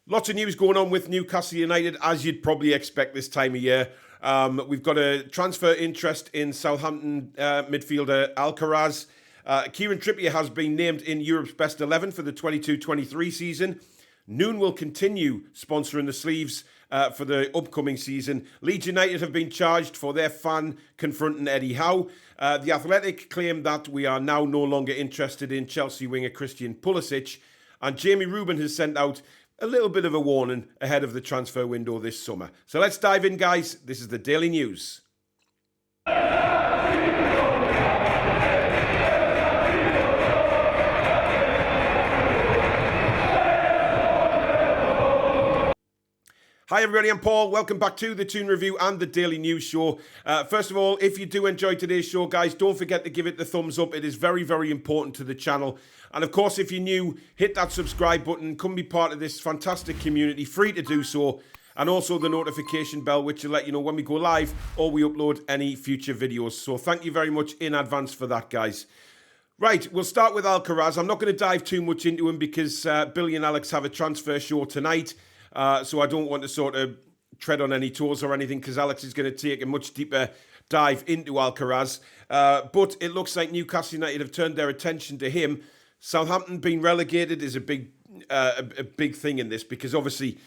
Lots of news going on with Newcastle United, as you'd probably expect this time of year. We've got a transfer interest in Southampton midfielder Alcaraz. Kieran Trippier has been named in Europe's best 11 for the 22-23 season. Noon will continue sponsoring the sleeves for the upcoming season. Leeds United have been charged for their fan confronting Eddie Howe. The Athletic claim that we are now no longer interested in Chelsea winger Christian Pulisic. And Jamie Rubin has sent out a little bit of a warning ahead of the transfer window this summer. So let's dive in, guys. This is the Daily News. Hi everybody, I'm Paul. Welcome back to the Toon Review and the Daily News Show. First of all, if you do enjoy today's show, guys, don't forget to give it the thumbs up. It is very, very important to the channel. And of course, if you're new, hit that subscribe button. Come be part of this fantastic community. Free to do so. And also the notification bell, which will let you know when we go live or we upload any future videos. So thank you very much in advance for that, guys. Right, we'll start with Alcaraz. I'm not going to dive too much into him because Billy and Alex have a transfer show tonight. So I don't want to sort of tread on any toes or anything because Alex is going to take a much deeper dive into Alcaraz. But it looks like Newcastle United have turned their attention to him. Southampton being relegated is a big thing in this because obviously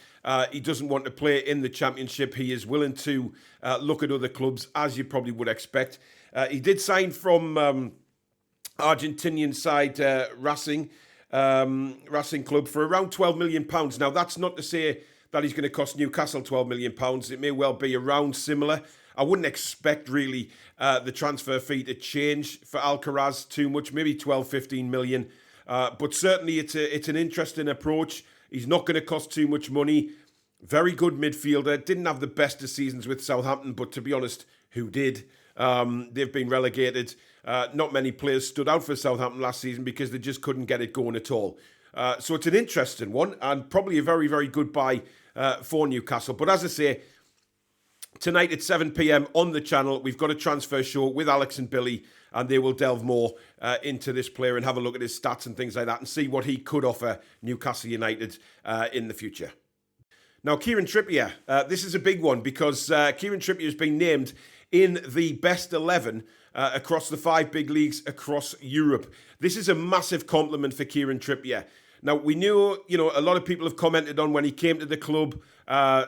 he doesn't want to play in the Championship. He is willing to look at other clubs, as you probably would expect. He did sign from Argentinian side Racing Club for around £12 million. Now, that's not to say that he's going to cost Newcastle £12 million. It may well be around similar. I wouldn't expect really the transfer fee to change for Alcaraz too much, maybe 12, 15 million. But certainly it's an interesting approach. He's not going to cost too much money. Very good midfielder. Didn't have the best of seasons with Southampton, but to be honest, who did? They've been relegated. Not many players stood out for Southampton last season because they just couldn't get it going at all. So it's an interesting one and probably a very, very good buy for Newcastle. But as I say, tonight at 7 p.m. on the channel, we've got a transfer show with Alex and Billy, and they will delve more into this player and have a look at his stats and things like that and see what he could offer Newcastle United in the future. Now, Kieran Trippier, this is a big one because Kieran Trippier has been named in the best 11 across the 5 big leagues across Europe. This is a massive compliment for Kieran Trippier. Now, we knew, a lot of people have commented on when he came to the club.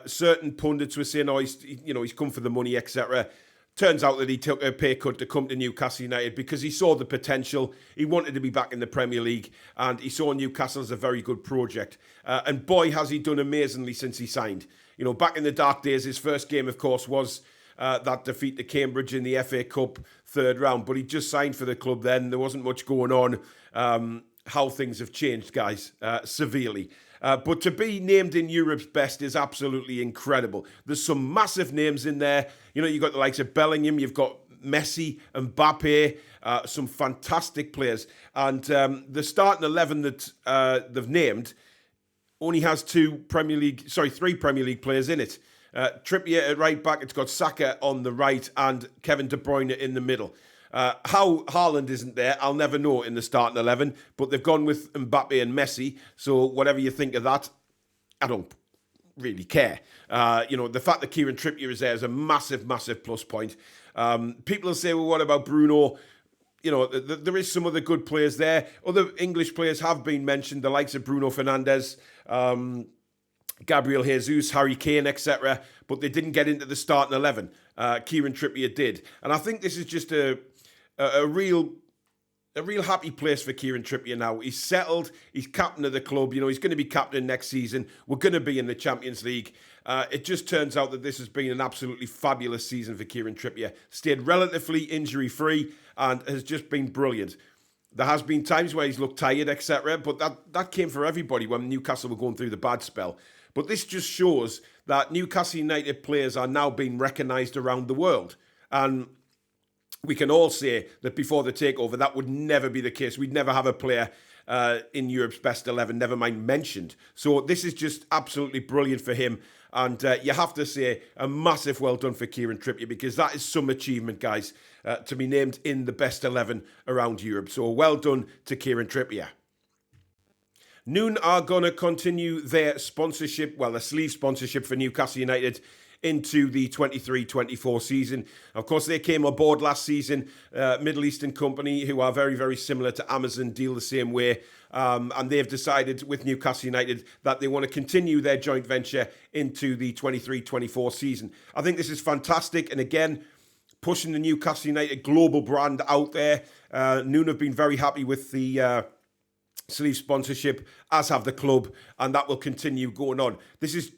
Certain pundits were saying, he's come for the money, etc. Turns out that he took a pay cut to come to Newcastle United because he saw the potential. He wanted to be back in the Premier League and he saw Newcastle as a very good project. And boy, has he done amazingly since he signed. Back in the dark days, his first game, of course, was that defeat to Cambridge in the FA Cup third round. But he just signed for the club then. There wasn't much going on. How things have changed, guys, severely. But to be named in Europe's best is absolutely incredible. There's some massive names in there. You've got the likes of Bellingham, you've got Messi, Mbappe, some fantastic players. And the starting 11 that they've named only has 3 Premier League players in it. Trippier at right back, it's got Saka on the right and Kevin De Bruyne in the middle. How Haaland isn't there, I'll never know in the starting 11, but they've gone with Mbappe and Messi, so whatever you think of that, I don't really care. The fact that Kieran Trippier is there is a massive, massive plus point. People will say, well, what about Bruno? There is some other good players there. Other English players have been mentioned, the likes of Bruno Fernandes, Gabriel Jesus, Harry Kane, etc. But they didn't get into the starting 11. Kieran Trippier did. And I think this is just a real happy place for Kieran Trippier now. He's settled. He's captain of the club. He's going to be captain next season. We're going to be in the Champions League. It just turns out that this has been an absolutely fabulous season for Kieran Trippier. Stayed relatively injury-free and has just been brilliant. There has been times where he's looked tired, etc. But that came for everybody when Newcastle were going through the bad spell. But this just shows that Newcastle United players are now being recognised around the world. And we can all say that before the takeover, that would never be the case. We'd never have a player in Europe's best 11, never mind mentioned. So this is just absolutely brilliant for him. And you have to say a massive well done for Kieran Trippier because that is some achievement, guys, to be named in the best 11 around Europe. So well done to Kieran Trippier. Noon are going to continue their sponsorship, well, their sleeve sponsorship for Newcastle United into the 23-24 season. Of course, they came aboard last season, Middle Eastern company, who are very, very similar to Amazon, deal the same way. And they've decided with Newcastle United that they want to continue their joint venture into the 23-24 season. I think this is fantastic. And again, pushing the Newcastle United global brand out there. Noon have been very happy with the sleeve sponsorship, as have the club, and that will continue going on. This is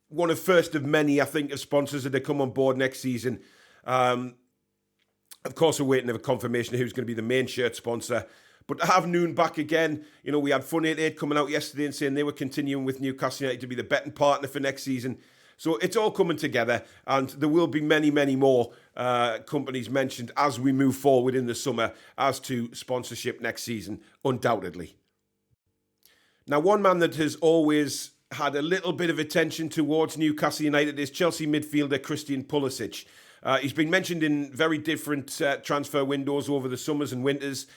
one of first of many, I think, of sponsors that come on board next season. Of course, we're waiting for confirmation of who's going to be the main shirt sponsor. But to have Noon back again, you know, we had Fun 88 coming out yesterday and saying they were continuing with Newcastle United to be the betting partner for next season. So it's all coming together, and there will be many, many more companies mentioned as we move forward in the summer as to sponsorship next season, undoubtedly. Now, one man that has always had a little bit of attention towards Newcastle United is Chelsea midfielder Christian Pulisic. He's been mentioned in very different transfer windows over the summers and winters,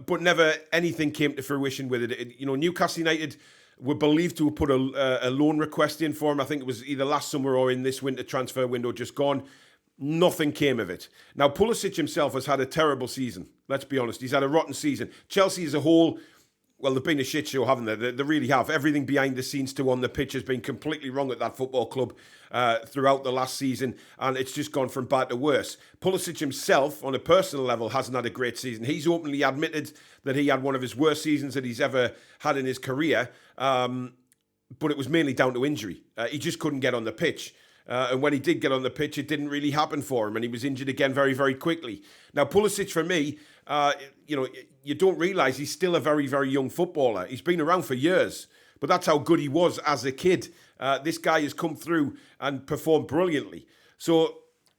but never anything came to fruition with it. You know, Newcastle United were believed to have put a loan request in for him. I think it was either last summer or in this winter transfer window just gone. Nothing came of it. Now, Pulisic himself has had a terrible season. Let's be honest. He's had a rotten season. Chelsea as a whole, well, they've been a shit show, haven't they? They really have. Everything behind the scenes to on the pitch has been completely wrong at that football club throughout the last season, and it's just gone from bad to worse. Pulisic himself, on a personal level, hasn't had a great season. He's openly admitted that he had one of his worst seasons that he's ever had in his career, but it was mainly down to injury. He just couldn't get on the pitch. And when he did get on the pitch, it didn't really happen for him, and he was injured again very, very quickly. Now, Pulisic, for me, you don't realise he's still a very, very young footballer. He's been around for years, but that's how good he was as a kid. This guy has come through and performed brilliantly. So,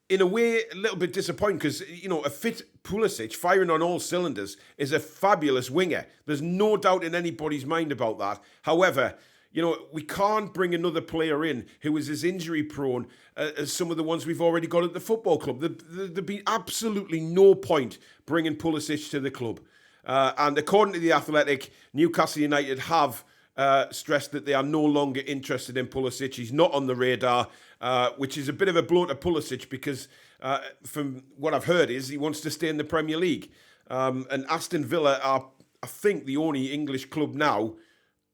in a way, a little bit disappointing because, you know, a fit Pulisic, firing on all cylinders, is a fabulous winger. There's no doubt in anybody's mind about that. However, you know, we can't bring another player in who is as injury prone as some of the ones we've already got at the football club. There'd be absolutely no point bringing Pulisic to the club. And according to The Athletic, Newcastle United have stressed that they are no longer interested in Pulisic. He's not on the radar, which is a bit of a blow to Pulisic because from what I've heard is he wants to stay in the Premier League. And Aston Villa are, I think, the only English club now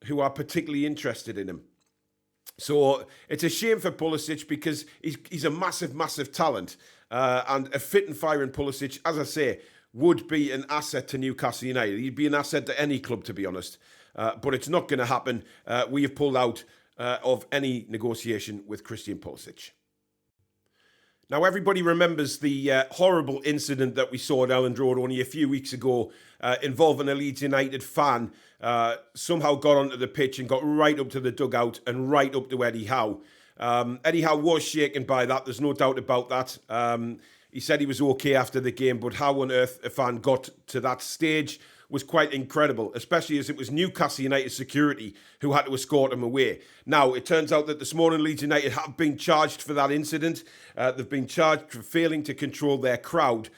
who are particularly interested in him. So it's a shame for Pulisic because he's a massive, massive talent. And a fit and firing Pulisic, as I say, would be an asset to Newcastle United. He'd be an asset to any club, to be honest. But it's not going to happen. We have pulled out of any negotiation with Christian Pulisic. Now, everybody remembers the horrible incident that we saw at Elland Road only a few weeks ago involving a Leeds United fan. Somehow got onto the pitch and got right up to the dugout and right up to Eddie Howe. Eddie Howe was shaken by that. There's no doubt about that. He said he was okay after the game, but how on earth a fan got to that stage was quite incredible, especially as it was Newcastle United security who had to escort him away. Now, it turns out that this morning Leeds United have been charged for that incident. They've been charged for failing to control their crowd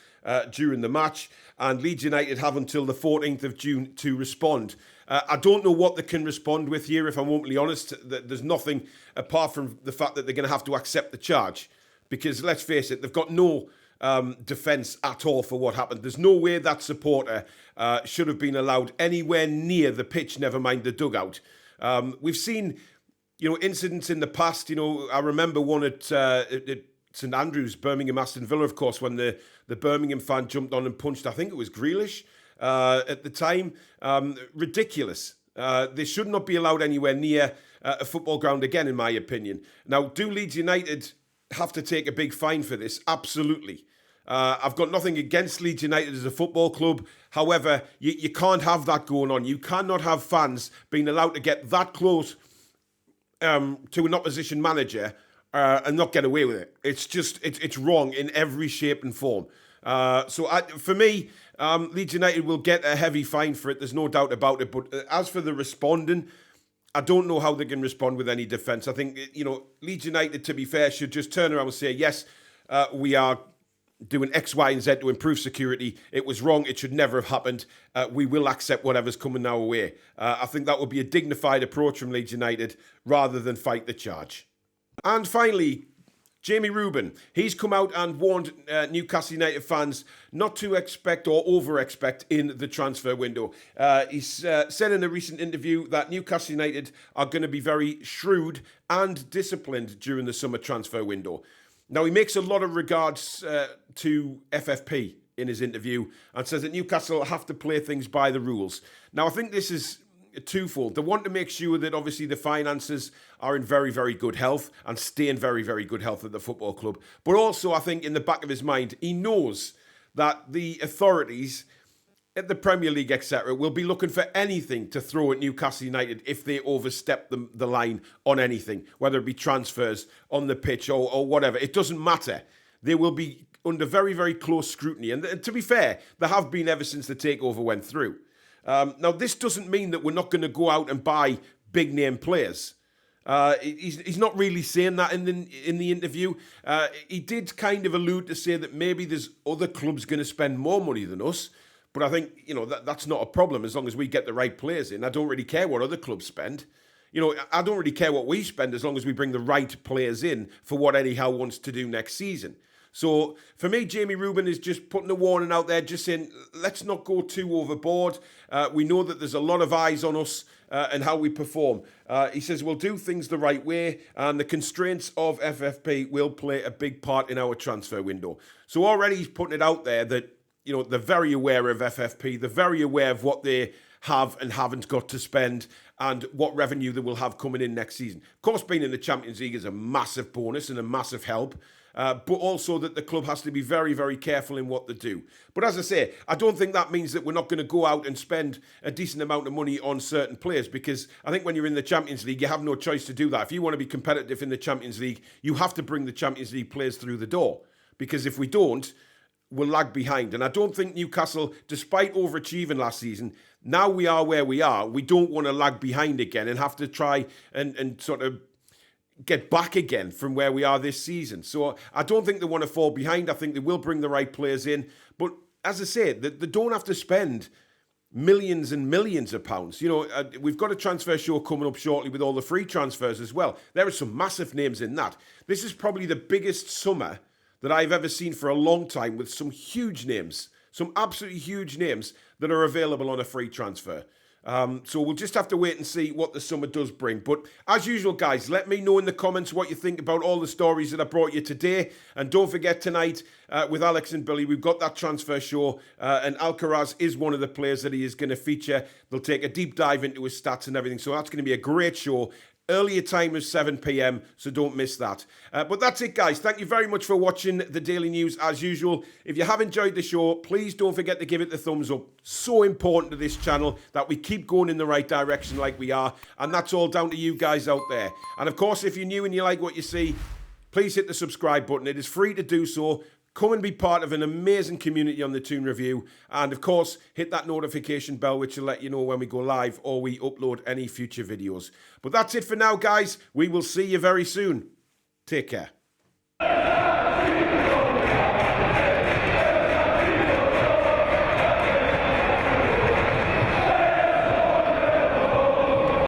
during the match, and Leeds United have until the 14th of June to respond. I don't know what they can respond with here, if I'm openly honest. There's nothing apart from the fact that they're going to have to accept the charge, because let's face it, they've got no defence at all for what happened. There's no way that supporter should have been allowed anywhere near the pitch, never mind the dugout. We've seen, incidents in the past. I remember one at St Andrews, Birmingham, Aston Villa, of course, when the Birmingham fan jumped on and punched, I think it was Grealish at the time. Ridiculous. They should not be allowed anywhere near a football ground again, in my opinion. Now, do Leeds United have to take a big fine for this? Absolutely. I've got nothing against Leeds United as a football club. However, you can't have that going on. You cannot have fans being allowed to get that close to an opposition manager and not get away with it. It's just, it's wrong in every shape and form. For me, Leeds United will get a heavy fine for it. There's no doubt about it. But as for the responding, I don't know how they can respond with any defence. I think, Leeds United, to be fair, should just turn around and say, yes, we are doing X, Y, and Z to improve security. It was wrong. It should never have happened. We will accept whatever's coming our way. I think that would be a dignified approach from Leeds United rather than fight the charge. And finally, Jamie Rubin. He's come out and warned Newcastle United fans not to expect or over-expect in the transfer window. He's said in a recent interview that Newcastle United are going to be very shrewd and disciplined during the summer transfer window. Now, he makes a lot of regards to FFP in his interview and says that Newcastle have to play things by the rules. Now, I think this is twofold. They want to make sure that obviously the finances are in very, very good health and stay in very, very good health at the football club. But also, I think in the back of his mind, he knows that the authorities at the Premier League, etc., will be looking for anything to throw at Newcastle United if they overstep the line on anything, whether it be transfers, on the pitch, or whatever. It doesn't matter. They will be under very, very close scrutiny. And to be fair, there have been ever since the takeover went through. Now, this doesn't mean that we're not going to go out and buy big-name players. He's not really saying that in the interview. He did kind of allude to say that maybe there's other clubs going to spend more money than us. But I think, that's not a problem as long as we get the right players in. I don't really care what other clubs spend. I don't really care what we spend as long as we bring the right players in for what Eddie Howe wants to do next season. So for me, Jamie Rubin is just putting a warning out there, just saying, let's not go too overboard. We know that there's a lot of eyes on us and how we perform. He says we'll do things the right way, and the constraints of FFP will play a big part in our transfer window. So already he's putting it out there that, they're very aware of FFP. They're very aware of what they have and haven't got to spend and what revenue they will have coming in next season. Of course, being in the Champions League is a massive bonus and a massive help, but also that the club has to be very, very careful in what they do. But as I say, I don't think that means that we're not going to go out and spend a decent amount of money on certain players, because I think when you're in the Champions League, you have no choice to do that. If you want to be competitive in the Champions League, you have to bring the Champions League players through the door, because if we don't, will lag behind. And I don't think Newcastle, despite overachieving last season, now we are where we are. We don't want to lag behind again and have to try and sort of get back again from where we are this season. So I don't think they want to fall behind. I think they will bring the right players in. But as I say, they don't have to spend millions and millions of pounds. We've got a transfer show coming up shortly with all the free transfers as well. There are some massive names in that. This is probably the biggest summer that I've ever seen for a long time, with some huge names, some absolutely huge names that are available on a free transfer. So we'll just have to wait and see what the summer does bring. But as usual, guys, let me know in the comments what you think about all the stories that I brought you today. And don't forget, tonight with Alex and Billy, we've got that transfer show. And Alcaraz is one of the players that he is going to feature. They'll take a deep dive into his stats and everything. So that's going to be a great show. Earlier time is 7 p.m, so don't miss that. But that's it, guys. Thank you very much for watching the Daily News as usual. If you have enjoyed the show, please don't forget to give it the thumbs up. So important to this channel that we keep going in the right direction like we are. And that's all down to you guys out there. And of course, if you're new and you like what you see, please hit the subscribe button. It is free to do so. Come and be part of an amazing community on the Toon Review. And of course, hit that notification bell, which will let you know when we go live or we upload any future videos. But that's it for now, guys. We will see you very soon. Take care.